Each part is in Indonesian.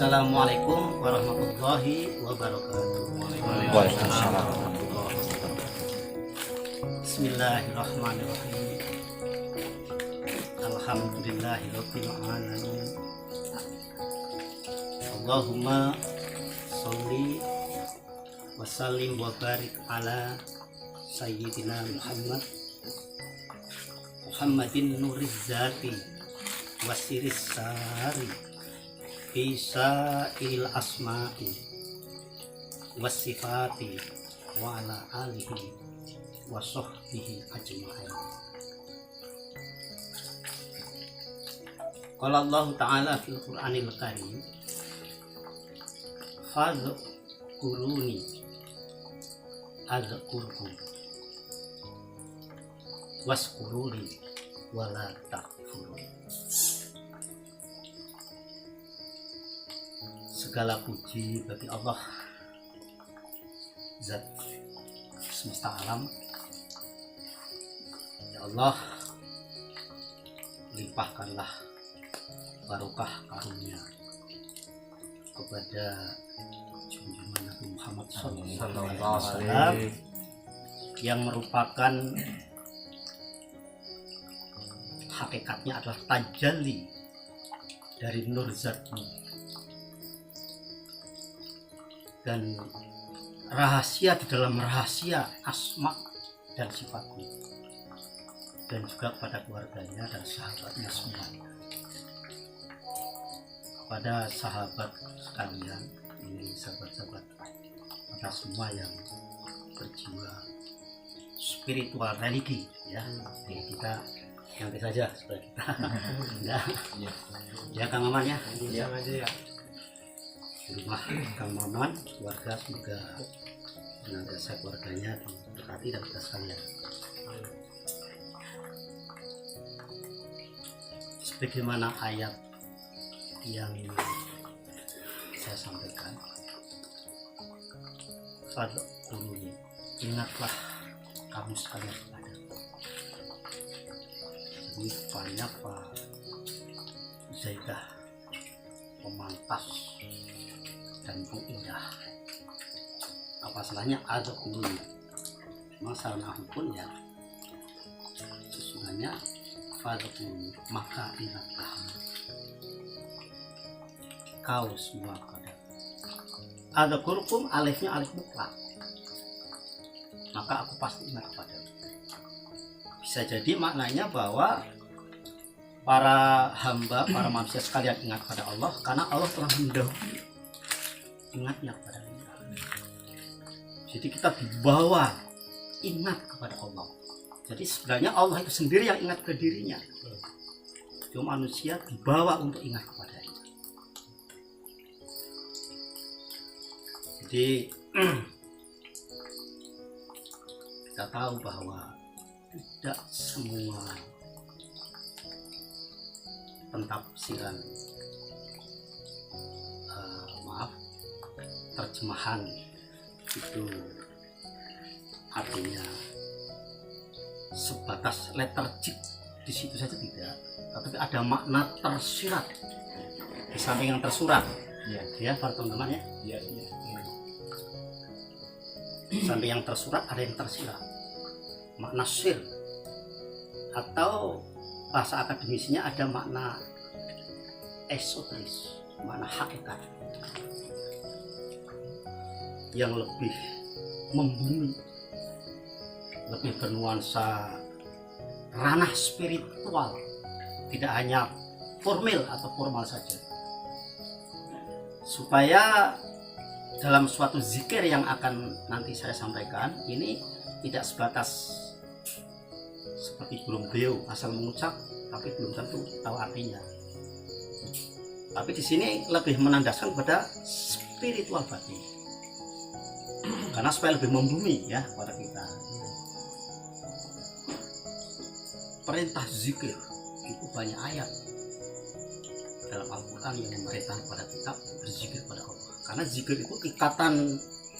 Assalamualaikum warahmatullahi wabarakatuh. Waalaikumsalam. Bismillahirrahmanirrahim. Alhamdulillahirabbil alamin. Allahumma sholli wa sallim wa barik ala sayyidina Muhammadin nuriz zati wasiris sari bisa il asma'i wasifati wa ala alihi wa sahbihi ajma'in. Qala Allah Ta'ala fil Qur'anil Karim, fadhkuruni adzkurkum waskuruni wala takfurun. Segala puji bagi Allah, Zat semesta alam. Ya Allah, limpahkanlah barokah karunia kepada junjungan Nabi Muhammad SAW yang merupakan hakikatnya adalah tajalli dari nur Zatmu dan rahasia di dalam rahasia asma dan sifatnya, dan juga pada keluarganya dan sahabatnya semuanya. Kepada sahabat sekalian, ini sahabat-sahabat pada semua yang berjiwa spiritual religi, ya, jadi kita nanti saja supaya kita ya Kang Maman ya, Iya aja ya. di rumah Kang Maman, keluarga, semoga senantiasa keluarganya diberkati dan kita sekalian. Sebagaimana ayat yang saya sampaikan, fadhkuruni, ingatlah kamu sekalian kepada. Jadi banyak Pak Zaidah pemantas dan Bu Indah, apa salahnya adzkuruni, masalah pun ya sesungguhnya fadhkuruni, maka ingatlah kau semua kepada. Adzkurkum, alifnya alif mutlak, maka aku pasti ingat kepada. Bisa jadi maknanya bahwa para hamba, para manusia sekalian ingat kepada Allah karena Allah telah mendahului ingatnya kepada kita. Jadi kita dibawa ingat kepada Allah. Jadi sebenarnya Allah itu sendiri yang ingat ke dirinya. Cuma manusia dibawa untuk ingat kepada Dia. Jadi kita tahu bahwa tidak semua pentafsiran, terjemahan itu artinya sebatas letterjik di situ saja tidak, tetapi ada makna tersirat di samping yang tersurat, ya para teman-teman ya. Di samping yang tersurat ada yang tersirat, makna sir, atau bahasa akademisinya ada makna esoteris, makna hakikat yang lebih membumi, lebih bernuansa ranah spiritual, tidak hanya formal atau formal saja, supaya dalam suatu zikir yang akan nanti saya sampaikan ini tidak sebatas seperti burung beo asal mengucap tapi belum tentu tahu artinya, tapi di sini lebih menandaskan kepada spiritual batin, karena supaya lebih membumi ya kepada kita. Perintah zikir itu banyak ayat dalam Al-Quran yang memerintah kepada kita berzikir kepada Allah, karena zikir itu ikatan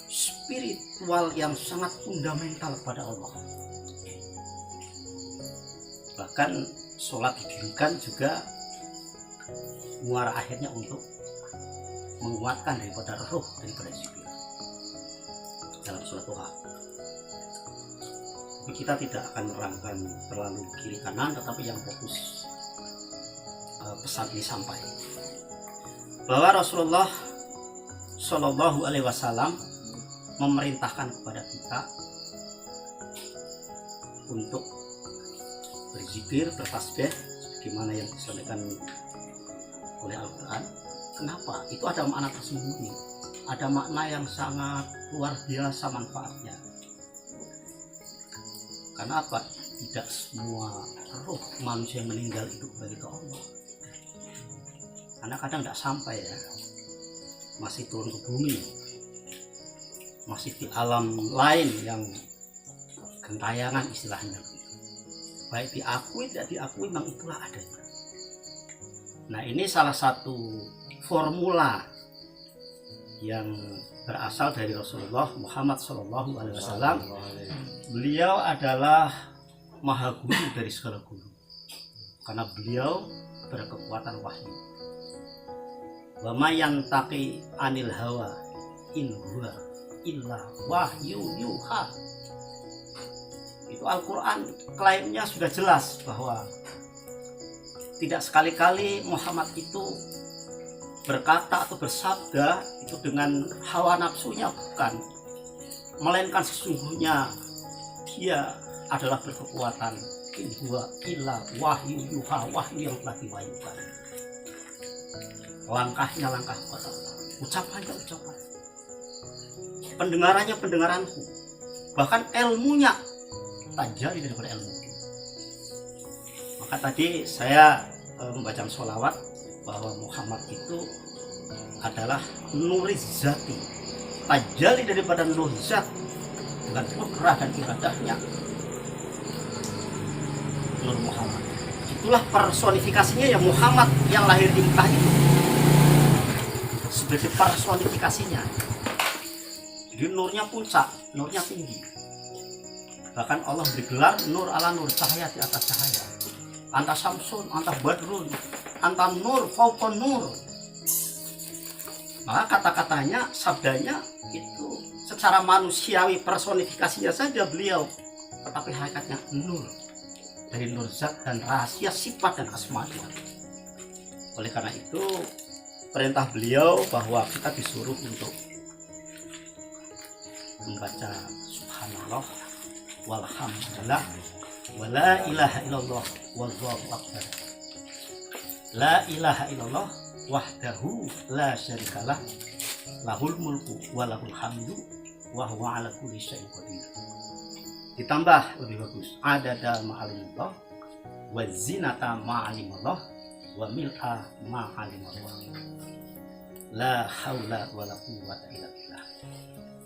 spiritual yang sangat fundamental kepada Allah. Bahkan sholat didirikan juga muara akhirnya untuk menguatkan daripada ruh daripada zikir dalam suatu hal. Tapi kita tidak akan menerangkan terlalu kiri kanan, tetapi yang fokus pesan ini sampai bahwa Rasulullah Shallallahu Alaihi Wasallam memerintahkan kepada kita untuk berzikir, bertasbih, sebagaimana yang disampaikan oleh Al-Quran. Kenapa? Itu ada makna tersembunyi, ada makna yang sangat luar biasa manfaatnya. Karena apa? Tidak semua roh manusia yang meninggal itu kembali ke Allah. Karena kadang tidak sampai ya, masih turun ke bumi, masih di alam lain yang gentayangan istilahnya. Baik diakui tidak diakui, memang itulah adanya. Nah, ini salah satu formula yang berasal dari Rasulullah Muhammad Shallallahu Alaihi Wasallam. Beliau adalah maha guru dari segala guru, karena beliau berkekuatan wahyu. Wa may yantaqi anil hawa in huwa illa wahyu yuha. Itu Al-Quran klaimnya sudah jelas bahwa tidak sekali-kali Muhammad itu berkata atau bersabda itu dengan hawa nafsunya, bukan, melainkan sesungguhnya dia adalah berkekuatan in huwa illa wahyu yuha, wahyu yang telah diwahyukan. Langkahnya langkah kepada Allah, ucapannya ucapan, pendengarannya pendengaranku, bahkan ilmunya tajari daripada ilmu. Maka tadi saya membaca sholawat bahwa Muhammad itu adalah nuriz zati, tajali daripada nur zat dengan kudrah dan iradahnya. Nur Muhammad itulah personifikasinya, ya Muhammad yang lahir di Mekah itu sebagai personifikasinya. Jadi nurnya puncak, nurnya tinggi. Bahkan Allah bergelar nur ala nur, cahaya di atas cahaya. Anta samsun, anta badrun, anta nur, fauqan nur. Maka kata-katanya, sabdanya itu secara manusiawi personifikasinya saja beliau, tetapi hakikatnya nur, dari nur zat dan rahasia sifat dan asma'nya. Oleh karena itu perintah beliau bahwa kita disuruh untuk membaca subhanallah walhamdulillah wala ilaha illallah wallahu akbar. La ilaha illallah wahdahu la syarikalah lahul mulku wa lahul hamdu wa huwa ala kulli syai'in qadir. Ditambah lebih bagus, adada ma'alimullah wa zinata ma'alimullah wa mil'a ma'alimullah. La haula wa la quwwata illa billah.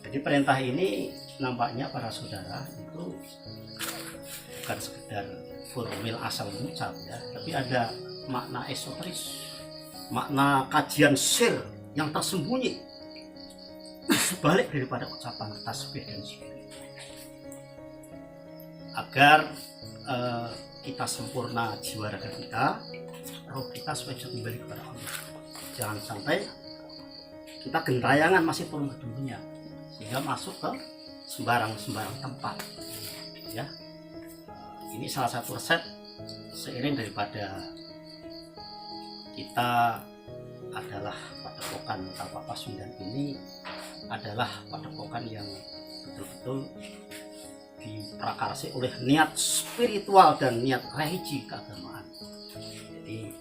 Jadi perintah ini nampaknya para saudara itu bukan sekedar formil asal mengucap ya, tapi ada makna esoteris, makna kajian sir yang tersembunyi sebalik daripada ucapan tasbih dan zikir. Agar kita sempurna jiwa raga kita, roh kita supaya kembali kepada Allah. Jangan sampai kita gentayangan masih turun ke dunia sehingga masuk ke sembarang tempat ya. Ini salah satu resep seiring daripada kita adalah padepokan Tapa Pasundan ini adalah padepokan yang betul-betul diprakarsi oleh niat spiritual dan niat religi keagamaan. Jadi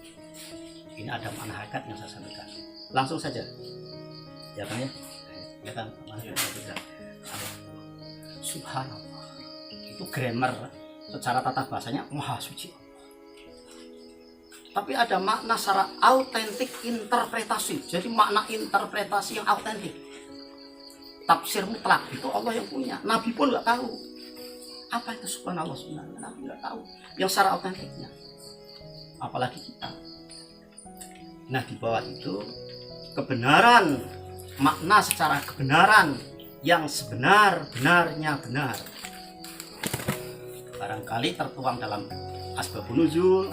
ini ada makna hakikat yang saya sampaikan. Langsung saja ya kan ya kan, subhanallah itu grammar secara tata bahasanya maha suci, tapi ada makna secara autentik interpretasi. Jadi makna interpretasi yang autentik, tafsir mutlak itu Allah yang punya. Nabi pun nggak tahu apa itu subhanallah sebenarnya, Nabi nggak tahu yang secara autentiknya, apalagi kita. Nah, di bawah itu kebenaran, makna secara kebenaran yang sebenar-benarnya benar barangkali tertuang dalam asbabun nuzul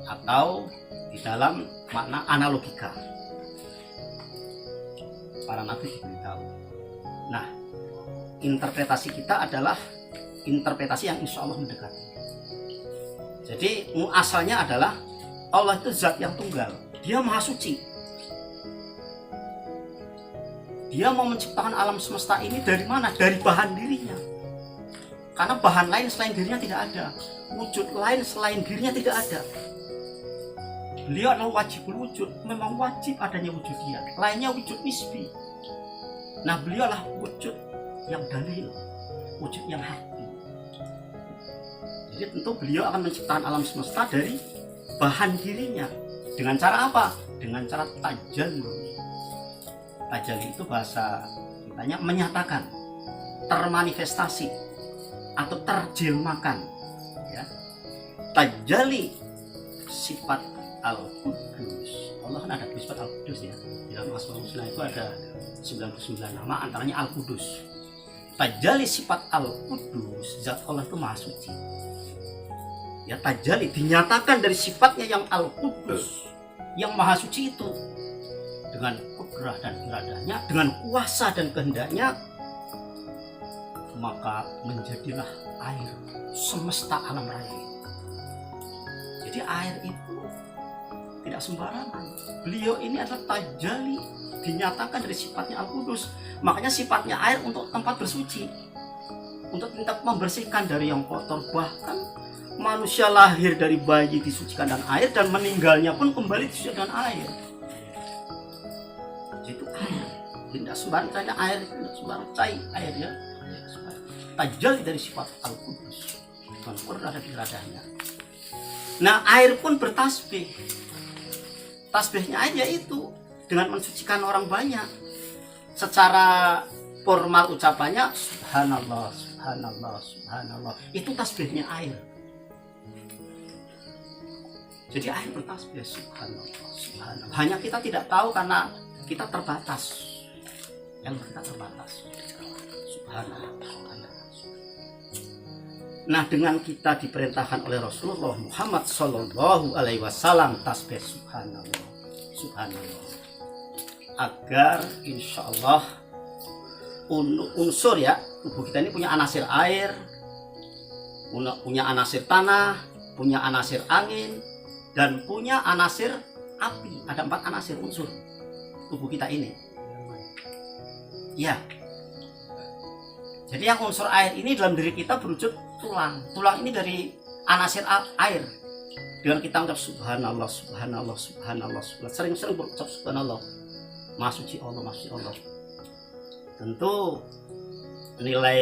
atau di dalam makna analogika. para nabi diberitahu. Nah, interpretasi kita adalah interpretasi yang insya Allah mendekati. Jadi asalnya adalah Allah itu zat yang tunggal, dia maha suci. Dia mau menciptakan alam semesta ini dari mana? Dari bahan dirinya. Karena bahan lain selain dirinya tidak ada, wujud lain selain dirinya tidak ada. Beliau adalah wajibul wujud, memang wajib adanya wujud dia. Lainnya wujud nisbi. Nah, beliau adalah wujud yang dalil, wujud yang hakiki. Jadi tentu beliau akan menciptakan alam semesta dari bahan dirinya. Dengan cara apa? Dengan cara tajalli. Tajalli itu bahasa kitanya menyatakan, termanifestasi atau terjelmakan. Ya. Tajalli sifat Al-Qudus. Allah kan ada sifat Al-Qudus ya. Di dalam Asmaul Husna itu ada 99 nama, antaranya Al-Qudus. Tajalli sifat Al-Qudus, zat Allah itu maha suci. Ya, tajalli dinyatakan dari sifatnya yang Al-Qudus, yang maha suci itu, dengan kudrah dan iradahnya, dengan kuasa dan kehendaknya, maka menjadilah air semesta alam raya itu. Jadi air itu tidak sembarangan. Beliau ini adalah tajalli, dinyatakan dari sifatnya Al-Qudus. Makanya sifatnya air untuk tempat bersuci, untuk tempat membersihkan dari yang kotor. Bahkan manusia lahir dari bayi disucikan dengan air, dan meninggalnya pun kembali disucikan dengan air. Itu air. Tidak sembarang saja air, tidak sembarang cair air ya. Tajalli dari sifat Al-Qudus, dengan kudrah dan iradahnya. Nah, air pun bertasbih. Tasbihnya aja itu dengan mensucikan orang banyak. Secara formal ucapannya subhanallah, subhanallah, subhanallah. Itu tasbihnya air. Jadi air bertasbih subhanallah, subhanallah. Hanya kita tidak tahu karena kita terbatas. Yang kita terbatas. Subhanallah, subhanallah. Nah, dengan kita diperintahkan oleh Rasulullah Muhammad Sallallahu Alaihi Wasallam tasbih subhanallah, subhanallah, agar insya Allah unsur ya tubuh kita ini punya anasir air, punya anasir tanah, punya anasir angin, dan punya anasir api. Ada 4 anasir unsur tubuh kita ini. Ya. Jadi yang unsur air ini dalam diri kita berwujud tulang. Tulang ini dari anasir air. Dengan kita mengucap subhanallah, subhanallah, subhanallah, subhanallah. Sering-sering berucap subhanallah. Maha suci Allah, maha suci Allah. Tentu nilai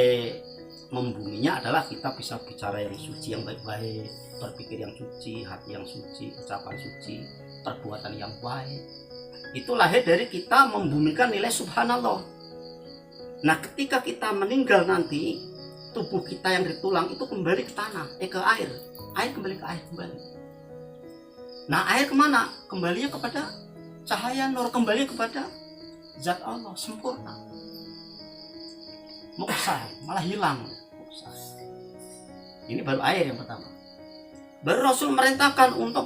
membuminya adalah kita bisa bicara yang suci, yang baik-baik, berpikir yang suci, hati yang suci, ucapan suci, perbuatan yang baik. Itu lahir dari kita membumikan nilai subhanallah. Nah, ketika kita meninggal nanti, tubuh kita yang di tulang itu kembali ke tanah, ke air. Air kembali ke air kembali. Nah, air kemana? Kembalinya kepada cahaya nur, kembali kepada zat Allah sempurna. Muksai, malah hilang. Ini baru air yang pertama. Baru Rasul merintahkan untuk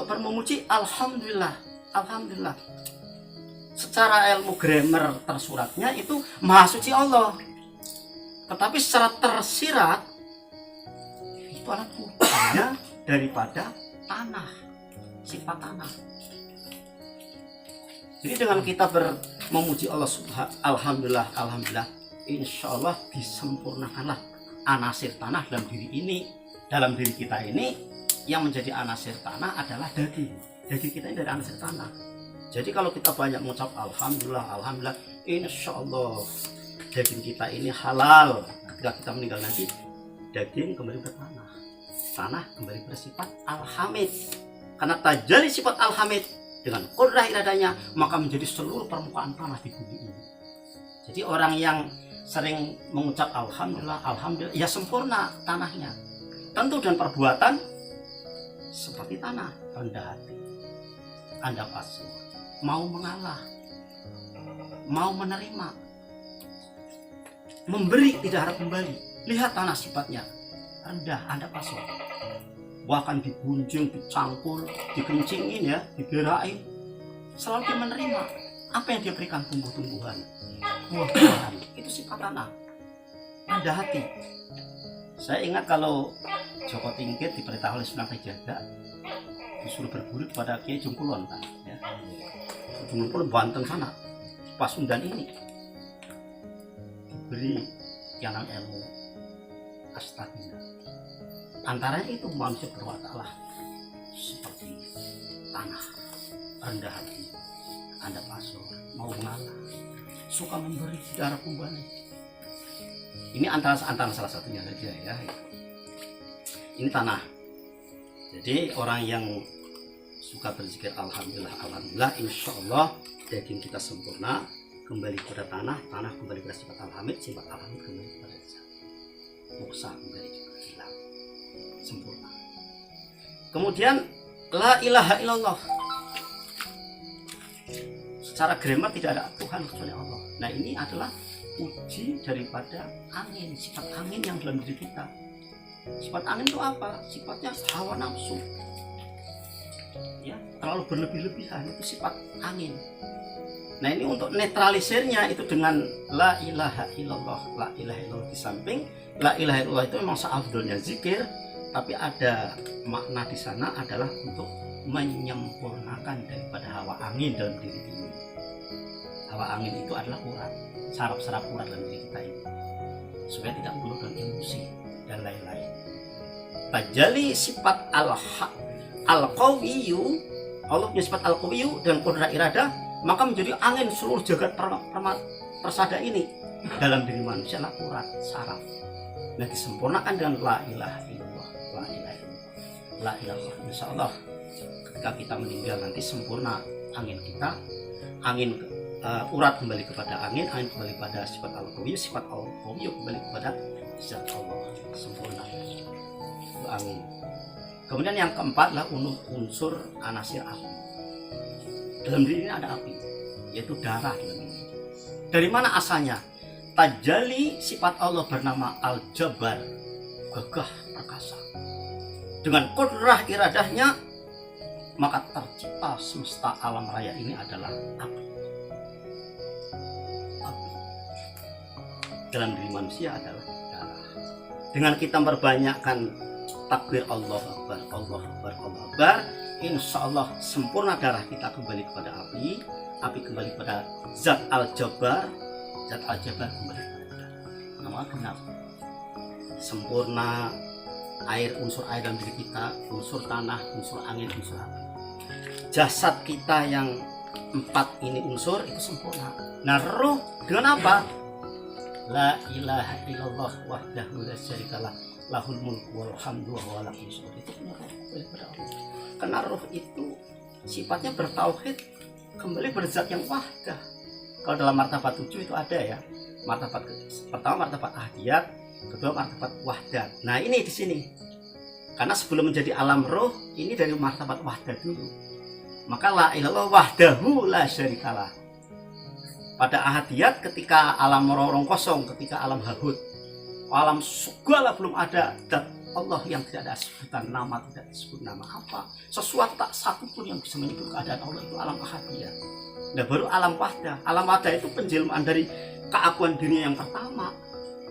bermemuji alhamdulillah, alhamdulillah. Secara ilmu grammar tersuratnya itu maha suci Allah, tetapi secara tersirat itu adalah bukannya daripada tanah, sifat tanah. Jadi dengan kita memuji Allah alhamdulillah, alhamdulillah, insya Allah disempurnakanlah anasir tanah dalam diri ini, dalam diri kita ini. Yang menjadi anasir tanah adalah daging kita ini dari anasir tanah. Jadi kalau kita banyak mengucap alhamdulillah, alhamdulillah, insya Allah daging kita ini halal. Ketika kita meninggal nanti, daging kembali bertanah, tanah kembali bersifat al-hamid. Karena tajalli sifat al-hamid dengan qudrah iradanya, maka menjadi seluruh permukaan tanah di bumi ini. Jadi orang yang sering mengucap alhamdulillah, alhamdulillah, ya sempurna tanahnya. Tentu dan perbuatan seperti tanah, rendah hati, anda pasrah, mau mengalah, mau menerima, memberi tidak harap kembali. Lihat tanah sifatnya rendah, anda pasrah, bahkan digunjing, dicangkul, dikencingin ya, diberain, selalu dia menerima, apa yang dia berikan, tumbuh-tumbuhan, buah-buahan, itu sifat tanah, rendah hati. Saya ingat kalau Joko Tingkir diperintah oleh Sunan Kalijaga disuruh berburu kepada Kiai Jungkulon kan, ya. Jungkulon Banten sana, Pasundan ini diberi kianan ilmu astagina. Antaranya itu manusia berwataklah seperti tanah, rendah hati, anda pasor, mau mengalah, suka memberi, tidak ada kembali. Ini antara salah satunya saja ya. Ini tanah. Jadi orang yang suka berzikir alhamdulillah, alhamdulillah, insya Allah daging kita sempurna, kembali kepada tanah, tanah kembali kepada sifat alhamid, sifat alhamid kembali kepada zat. Muksa kembali juga hilang, sempurna. Kemudian la ilaha illallah. Secara grammar tidak ada Tuhan kecuali Allah. Nah ini adalah uji daripada angin, sifat angin yang dalam diri kita. Sifat angin itu apa? Sifatnya hawa nafsu, ya, terlalu berlebih-lebihan, itu sifat angin. Nah ini untuk netralisirnya itu dengan la ilaha illallah. La ilaha illallah di samping la ilaha illallah itu memang seafdolnya zikir, tapi ada makna di sana adalah untuk menyempurnakan daripada hawa angin dalam diri ini. Hawa angin itu adalah urat, saraf-saraf urat dalam diri kita ini, supaya tidak penuh dengan emosi dan lain-lain. Tajali sifat al-qawiyyu, Allah punya sifat al-qawiyyu dan qudrat iradah, maka menjadi angin seluruh jagat persada ini dalam diri manusia adalah urat, saraf. Nah disempurnakan dengan la ilaha illallah, la ilaha illallah, la ilaha illallah. Insya Allah ketika kita meninggal nanti sempurna angin kita, angin urat kembali kepada angin kembali pada sifat al-qawiyyu, sifat al-qawiyyu kembali kepada zat Allah, sempurna itu angin. Kemudian yang keempat adalah unsur anasir api. Dalam diri ini ada api, yaitu darah dalam diri. Dari mana asalnya? Tajali sifat Allah bernama Al-Jabbar, gagah perkasa. Dengan kudrah iradahnya, maka tercipta semesta alam raya ini adalah api. Dalam diri manusia adalah darah. Dengan kita memperbanyakkan takbir Allah Akbar, Allah Akbar, Allah Akbar, insya Allah sempurna darah kita kembali kepada api, api kembali kepada Zat Al-Jabbar, Zat Al-Jabbar kembali kepada darah. Nama genap, sempurna air, unsur air dalam diri kita, unsur tanah, unsur angin, unsur api. Jasad kita yang 4 ini unsur itu sempurna. Nah ruh dengan apa? La ilaha illallah wahdahu la syarikalah lahul mulku wal hamdu wa ala kulli syai'in. Itu punya roh kembali kepada Allah. Karena roh itu sifatnya bertauhid kembali pada zat yang wahdah. Kalau dalam martabat 7 itu ada ya. Martabat pertama martabat ahdiyat, kedua martabat wahdat. Nah, ini di sini. Karena sebelum menjadi alam roh, ini dari martabat wahdat dulu. Maka la ilallah wahdahu la syarikalah. Pada ahadiyat ketika alam rorong kosong, ketika alam hahud, alam segala belum ada, dan Allah yang tidak ada sebutan nama, tidak disebut nama apa, sesuatu tak satu pun yang bisa menyebut keadaan Allah, itu alam ahadiyat. Nah baru alam wahdah. Alam wahdah itu penjelmaan dari keakuan dirinya yang pertama.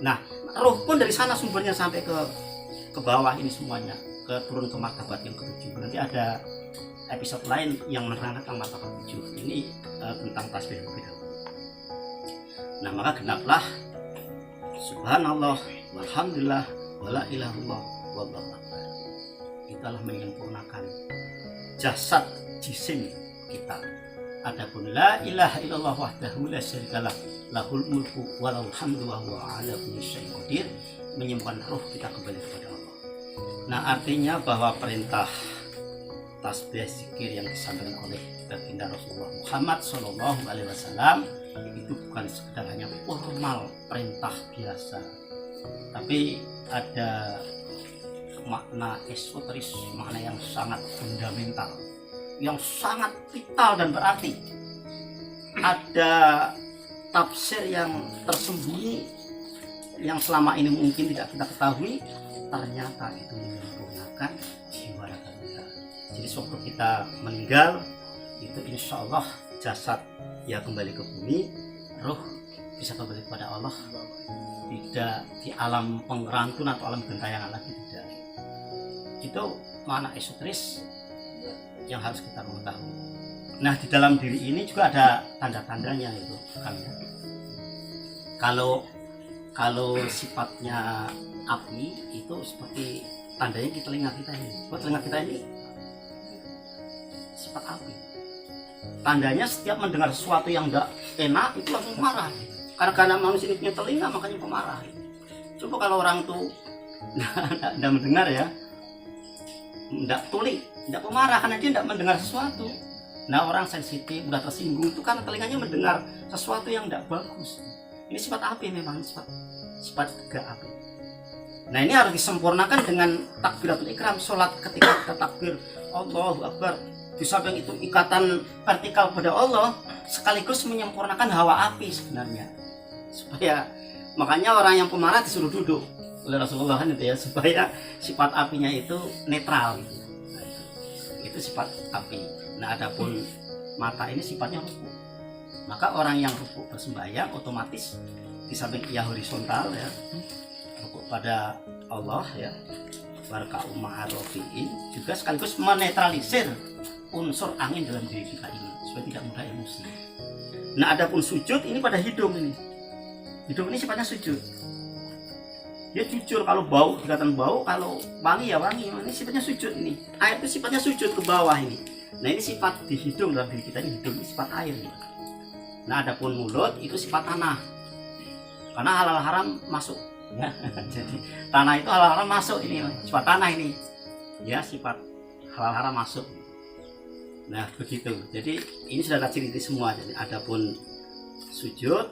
Nah roh pun dari sana sumbernya sampai ke bawah ini semuanya, turun ke martabat yang ke-7. Nanti ada episode lain yang menerangkan tentang martabat 7 ini, tentang tasbih lebih dahulu. Nah maka genaplah subhanallah walhamdulillah wala ilaha illallah wallahu akbar. Itulah menyempurnakan jasad jisim kita. Adapun la ilaha illallah wahdahu la syarikalah lahul mulku walal hamdu wa huwa ala kulli syai'in qadir, menyembuhkan roh kita kembali kepada Allah. Nah artinya bahwa perintah tasbih zikir yang disampaikan oleh baginda Rasulullah Muhammad SAW itu bukan sekedar hanya formal perintah biasa, tapi ada makna esoteris, makna yang sangat fundamental, yang sangat vital dan berarti. Ada tafsir yang tersembunyi yang selama ini mungkin tidak kita ketahui, ternyata itu menyempurnakan jiwa raga kita. Jadi sewaktu kita meninggal itu insya Allah jasad ya kembali ke bumi, roh bisa kembali kepada Allah, tidak di alam pengrantun atau alam gentayangan lagi, tidak. Itu makna esoteris yang harus kita mengetahui. Nah, di dalam diri ini juga ada tanda-tandanya itu kan ya. Kalau sifatnya api itu seperti tandanya di telinga kita ini. Telinga kita ini sifat api. Tandanya setiap mendengar sesuatu yang tidak enak itu langsung marah. Karena manusia ini punya telinga makanya pemarah. Coba kalau orang itu tidak mendengar ya, tidak tuli, tidak pemarah karena dia tidak mendengar sesuatu. Nah, orang sensitif, mudah tersinggung itu karena telinganya mendengar sesuatu yang tidak bagus. Ini sifat api memang, sifat tiga api. Nah, ini harus disempurnakan dengan takbiratul ikram, sholat ketika kita takbir Allahu Akbar. Di samping itu ikatan vertikal pada Allah sekaligus menyempurnakan hawa api sebenarnya. Supaya makanya orang yang pemarah disuruh duduk oleh Rasulullah kan itu ya, supaya sifat apinya itu netral gitu. Nah, itu sifat api. Nah, adapun mata ini sifatnya ruku. Maka orang yang ruku bersembahyang otomatis di samping ia horizontal ya, ruku pada Allah ya, warka'u ma'arofi'in, juga sekaligus menetralisir unsur angin dalam diri kita ini supaya tidak mudah emosi. Nah, adapun sujud ini pada hidung ini. Hidung ini sifatnya sujud. Dia jujur, kalau bau dikatakan bau, kalau wangi ya wangi. Ini sifatnya sujud ini. Air itu sifatnya sujud ke bawah ini. Nah, ini sifat di hidung dalam diri kita ini, hidung ini sifat air ini. Nah, adapun mulut itu sifat tanah. Karena halal haram masuk ya. Jadi tanah itu halal haram masuk ini, sifat tanah ini. Ya, sifat halal haram masuk. Nah, begitu. Jadi ini sudah ada ciri semua. Jadi adapun sujud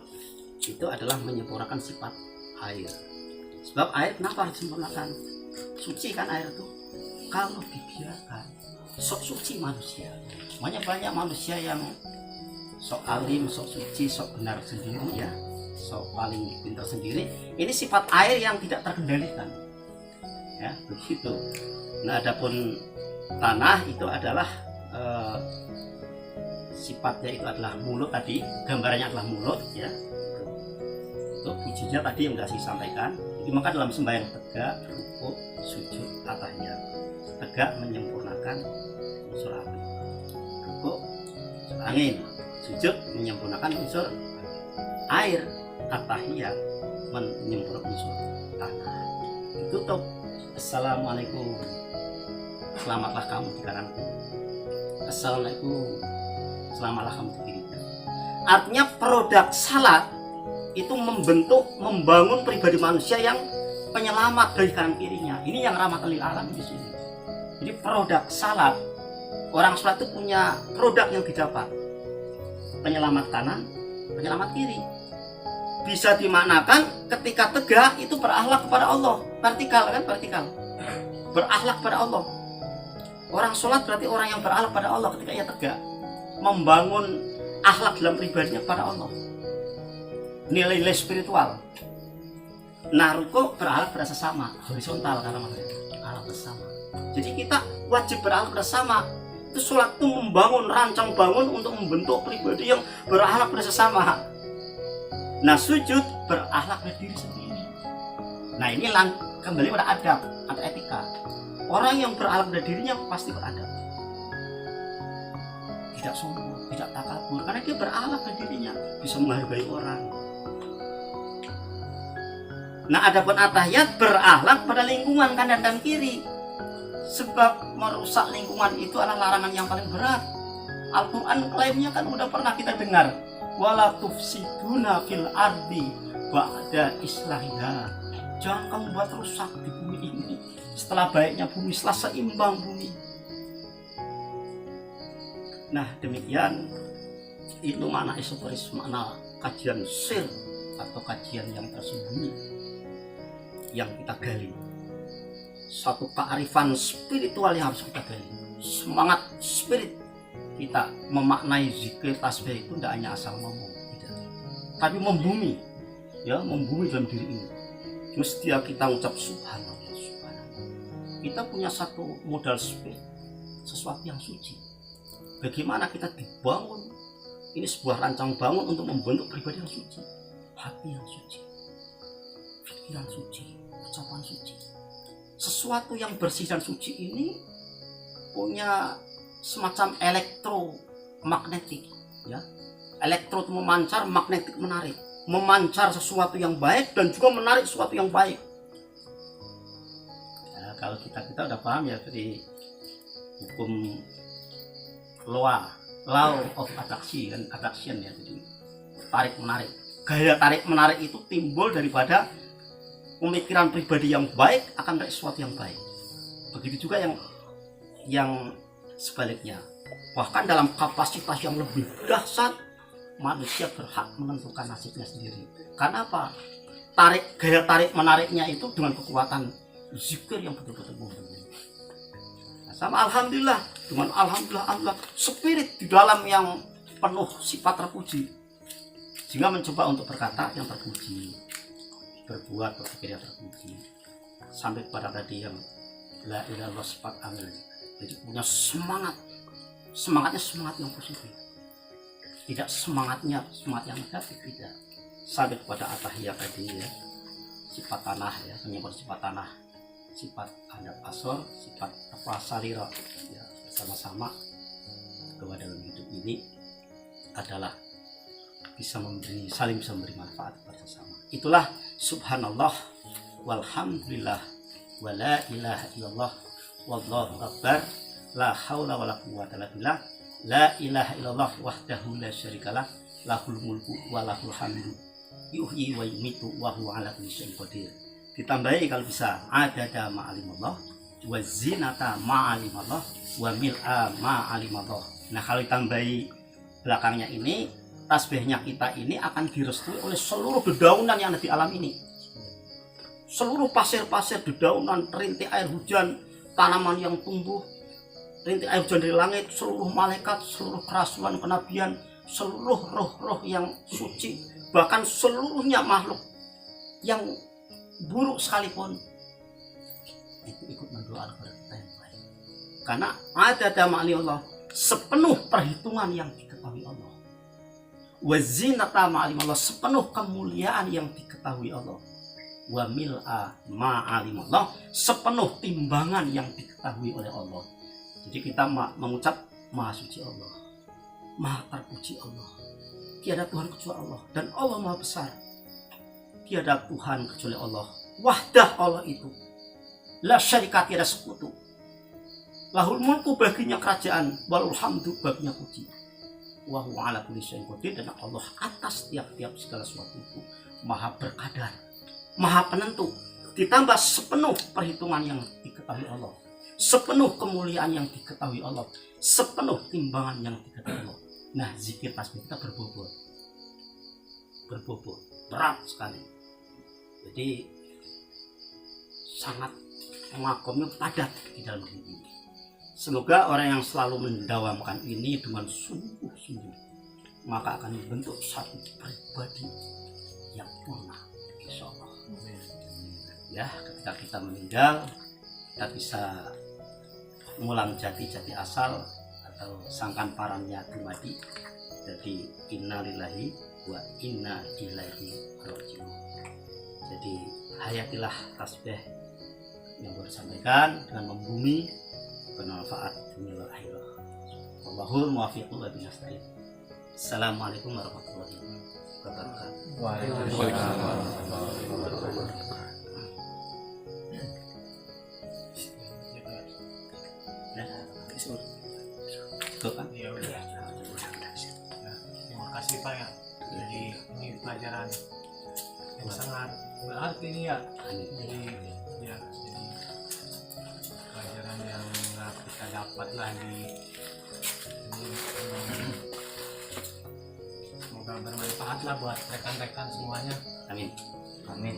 itu adalah menyempurnakan sifat air. Sebab air kenapa harus disempurnakan? Suci kan air itu. Kalau dibiarkan sok suci manusia. Makanya banyak manusia yang sok alim, sok suci, sok benar sendiri ya, sok paling pintar sendiri. Ini sifat air yang tidak terkendalikan. Ya, begitu. Nah, adapun tanah itu adalah sifatnya itu adalah mulut tadi, gambarannya adalah mulut ya. Itu bijinya tadi yang sudah saya sampaikan. Jadi maka dalam sembahyang tegak, rukuk, sujud, tahiyat, tegak menyempurnakan unsur api, rukuk unsur angin, sujud menyempurnakan unsur air, tahiyat menyempurnakan unsur tanah. Ditutup, assalamualaikum, selamatlah kamu di kananku. Assalamualaikum, selamatlah kamu di kiriku. Artinya produk salat itu membangun pribadi manusia yang penyelamat dari kanan kirinya. Ini yang rahmatan lil alamin di sini. Jadi produk salat, orang salat itu punya produk yang didapat. Penyelamat kanan, penyelamat kiri. Bisa dimaknakan ketika tegak itu berakhlak kepada Allah. Vertikal kan, vertikal. Berakhlak kepada Allah. Orang sholat berarti orang yang berakhlak pada Allah ketika ia tegak, membangun akhlak dalam pribadinya pada Allah, nilai-nilai spiritual. Nah, ruku berakhlak pada sesama, horizontal karena maksudnya akhlak bersama. Jadi kita wajib berakhlak bersama. Itu sholat itu membangun, rancang bangun untuk membentuk pribadi yang berakhlak pada sesama. Nah, sujud berakhlak pada diri sendiri. Nah, ini kembali pada adab atau etika. Orang yang berakhlak pada dirinya pasti beradab, tidak sombong, tidak takabur, karena dia berakhlak pada dirinya, bisa menghargai orang. Nah, adapun atahiyat berakhlak pada lingkungan kanan dan kiri, sebab merusak lingkungan itu adalah larangan yang paling berat. Al-Quran klaimnya kan udah pernah kita dengar, wala tufsiduna fil ardi ba'da islahiha. Jangan kamu buat rusak di bumi ini setelah baiknya bumi, setelah seimbang bumi. Nah, demikian itu makna esoteris, makna kajian sir atau kajian yang tersembunyi yang kita gali. Satu kearifan spiritual yang harus kita gali. Semangat spirit kita memaknai zikir tasbih itu tidak hanya asal ngomong, tidak, tapi membumi, ya, membumi dalam diri ini. Mesti kita ucap subhanallah, subhanallah. Kita punya satu modal spirit, sesuatu yang suci. Bagaimana kita dibangun Ini sebuah rancang bangun untuk membentuk pribadi yang suci, hati yang suci, pikiran suci, ucapan suci. Sesuatu yang bersih dan suci ini punya semacam elektromagnetik, ya. Elektro itu memancar, magnetik menarik, memancar sesuatu yang baik dan juga menarik sesuatu yang baik. Nah, kalau kita udah paham ya dari hukum law of attraction ya, jadi tarik menarik. Gaya tarik menarik itu timbul daripada pemikiran pribadi yang baik akan menarik sesuatu yang baik. Begitu juga yang sebaliknya. Bahkan dalam kapasitas yang lebih dahsyat, manusia berhak menentukan nasibnya sendiri. Karena apa? Gaya tarik menariknya itu dengan kekuatan zikir yang betul-betul mumpuni. Sama alhamdulillah, dengan alhamdulillah Allah, spirit di dalam yang penuh sifat terpuji, sehingga mencoba untuk berkata yang terpuji, berbuat berpikir yang terpuji, sampai kepada tadi yang la ilaha illallah sifat amil. Jadi punya semangatnya semangat yang positif, tidak semangat yang negatif, tidak. Sampai kepada atahiyah tadi ya, sifat tanah ya, menyebut sifat tanah, sifat adab asor, sifat saliro ya, sama-sama bahwa dalam hidup ini adalah saling bisa memberi manfaat bersama. Itulah subhanallah walhamdulillah wala ilaha illallah wallahu akbar la haula wala quwwata illa billah la ilaha illallah wahdahu la syarikalah lahul mulku wa lahul hamdu yuhyi wa yumitu wa huwa ala kulli syai'in qadir. Ditambahi kalau bisa adada ma'alimallah wa zinata ma'alimallah wa mil'a ma'alimallah. Nah kalau ditambahi belakangnya ini, tasbihnya kita ini akan direstui oleh seluruh dedaunan yang ada di alam ini. Seluruh pasir-pasir, dedaunan, rintik air hujan, tanaman yang tumbuh, rintik air hujan dari langit, seluruh malaikat, seluruh kerasulan kenabian, seluruh roh-roh yang suci, bahkan seluruhnya makhluk yang buruk sekalipun itu ikut mendoakan kepada kita yang baik. Karena ada ma'ali Allah, sepenuh perhitungan yang diketahui Allah. Wa zinata ma'ali Allah, sepenuh kemuliaan yang diketahui Allah. Wa mil'a ma'ali Allah, sepenuh timbangan yang diketahui oleh Allah. Jadi kita mengucap Maha Suci Allah, Maha Terpuji Allah, tiada Tuhan kecuali Allah, dan Allah Maha Besar. Tiada Tuhan kecuali Allah. Wahdah Allah itu la syarika, tiada sekutu. Lahul mulku, baginya kerajaan, walul hamdu, baginya puji. Wa huwa ala kulli syai'in qadir, dan Allah atas tiap-tiap segala sesuatu itu maha berkadar, maha penentu. Ditambah sepenuh perhitungan yang diketahui Allah, sepenuh kemuliaan yang diketahui Allah, sepenuh timbangan yang diketahui Allah. Nah, zikir tasbih kita berbobot, berat sekali. Jadi sangat makomnya padat di dalam hidup ini. Semoga orang yang selalu mendawamkan ini dengan sungguh-sungguh, maka akan membentuk satu pribadi yang purna, insya Allah. Ya, ketika kita meninggal, kita bisa mengulang jati asal atau sangkan parannya dumadi. Jadi innalillahi wa inna ilaihi raji'un. Jadi hayatilah tasbih yang baru disampaikan dengan membumi, bermanfaat dunia wal akhirah. Wallahul muwaffiq wa binasta'in. Assalamualaikum warahmatullahi wabarakatuh. Waalaikumsalam warahmatullahi wabarakatuh. Ya udah. Terima kasih Pak ya. Jadi ini pelajaran yang sangat berarti ini ya. Jadi pelajaran yang kita dapat lagi. Semoga bermanfaat lah buat rekan-rekan semuanya. Amin. Amin.